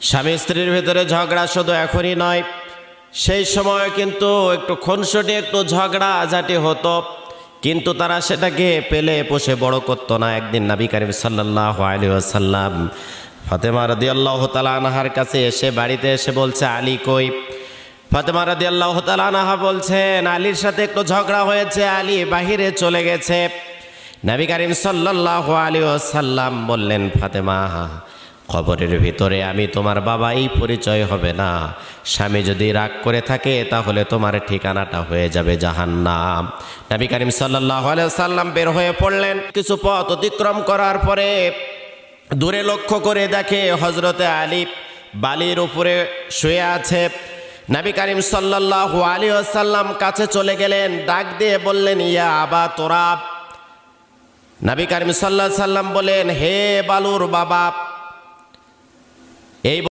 স্বামী স্ত্রীর ভেতরে ঝগড়া শুধু এখনই নয়, সেই সময় কিন্তু একটু খুনসুটি একটু ঝগড়া ঝাঁটি হতো, কিন্তু তারা সেটাকে পেলে পোষে বড় করতো না। একদিন নবী করিম সাল্লাল্লাহু আলাইহি ওয়াসাল্লাম ফাতেমা রাদিয়াল্লাহু তাআলা আনহার কাছে এসে বাড়িতে এসে বলছে, আলী কই? ফাতেমা রাদিয়াল্লাহু তাআলা আনহা বলছেন, আলীর সাথে একটু ঝগড়া হয়েছে, আলী বাহিরে চলে গেছে। নবী করিম সাল্লাল্লাহু আলাইহি ওয়াসাল্লাম বললেন, ফাতেমা, খবরের ভিতরে আমি তোমার বাবা এই পরিচয় হবে না। স্বামী যদি রাগ করে থাকে তাহলে তোমার ঠিকানাটা হয়ে যাবে জাহান্নাম। নবী করিম সাল্লাল্লাহু আলাইহি ওয়াসাল্লাম বের হয়ে পড়লেন। কিছু পথ অতিক্রম করার পরে দূরে লক্ষ্য করে দেখে হযরতে আলী বালির উপরে শুয়ে আছে। নবী করিম সাল্লাল্লাহু আলাইহি ওয়াসাল্লাম কাছে চলে গেলেন, ডাক দিয়ে বললেন, ইয়া আবা তুরাব। নবী করিম সাল্লাল্লাহু আলাইহি ওয়াসাল্লাম বলেন, হে বালুর বাবা। এই